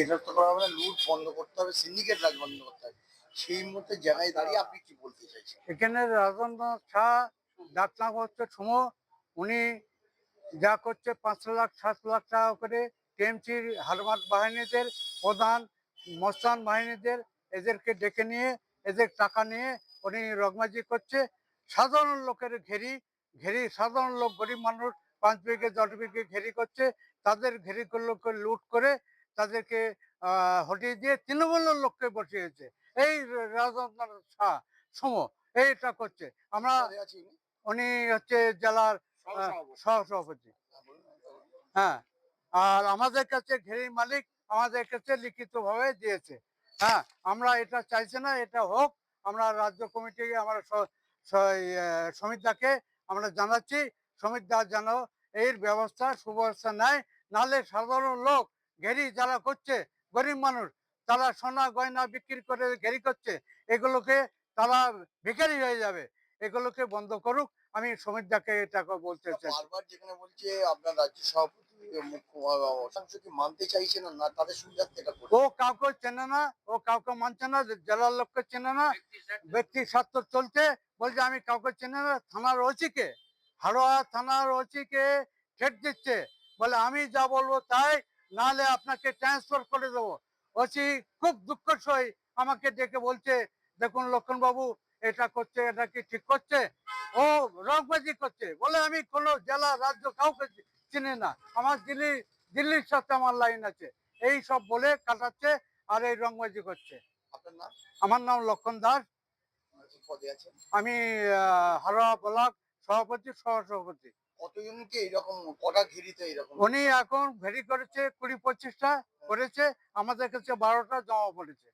এটা তো করা হবে না, লুট বন্ধ করতে হবে, সিন্ডিকেট রাজ বন্ধ করতে হবে। সেই মুহূর্তে জায়গায় দাঁড়িয়ে আপনি কি বলতে চাইছেন? এখানে রাজেন্দ্রনাথ শাহ ডাকনাম হচ্ছে সুমো। উনি যা করছে 5 লাখ 7 লাখ টাকা করে টিএমসির হারমাত বাহিনীদের প্রধান, মস্তান বাহিনীদের, এদেরকে ডেকে নিয়ে এদের টাকা নিয়ে উনি রগমাজি করছে। সাধারণ লোকের ঘেরি ঘেরি সাধারণ লোক, গরিব মানুষ 5 বিঘে 10 বিঘে ঘেরি করছে। তাদের ঘেরিগুলোকে লুট করে তাদেরকে হটিয়ে দিয়ে তৃণমূলের লোককে বসিয়েছে এই রাজেন্দ্রনাথ শাহ সম, এইটা করছে। আমরা, পদে আছে ইনি? উনি হচ্ছে জেলার সহসভাপতি। হ্যাঁ, বলুন, বলুন। হ্যাঁ, আর আমাদের কাছে ঘেরির মালিক আমাদের কাছে লিখিতভাবে দিয়েছে। হ্যাঁ, আমরা এটা চাইছি না, এটা হোক। আমরা রাজ্য কমিটি, আমরা সমিতদাকে আমরা জানাচ্ছি, সমিতদা যেন এর ব্যবস্থা সুব্যবস্থা নেয়। নাহলে সাধারণ লোক ঘেরি যারা করছে, গরিব মানুষ, তারা সোনা গয়না বিক্রি করে ঘেরি করছে, এগুলোকে তারা ভিখারি হয়ে যাবে। এগুলোকে বন্ধ করুক। আমি সমিতদাকে এটা বলতে চাই। বারবার যেখানে বলছে আপনার রাজ্য সভাপতি, মুখ্য অধিকাংশ কি মানতে চাইছে না, না তাদের সুবিধার্থে এটা ও করছে? কাউকে চেনে না, ও কাউকে মানছে না, জেলার লোককে চেনে না, ব্যক্তি স্বার্থ চলছে। বলছে আমি কাউকে চেনে না। থানার ওসিকে, হাড়োয়া থানার ওসিকে ঠেট দিচ্ছে, বলে আমি যা বলবো তাই, নাহলে আপনাকে ট্রান্সফার করে দেবো। ওসি খুব দুঃখের সহিত আমাকে ডেকে বলছে, দেখুন লক্ষণ বাবু, এটা করছে, এটা কি ঠিক করছে? ও রংবাজি করছে, বলে আমি কোনো জেলা রাজ্য কাউকে চিনি না, আমার দিল্লির সাথে আমার লাইন আছে, এই সব বলে কাটাচ্ছে আর এই রংবাজি করছে। আপনার নাম? আমার নাম লক্ষণ দাস। কি পদে আছেন? আমি হারোয়া ব্লক সভাপতি, সহসভাপতি। কতজনকে এরকম, কটা ঘেরিতে এরকম? উনি এখন ভেরি করেছে 20-25টা করেছে, আমাদের কাছে 12টা জমা পড়েছে।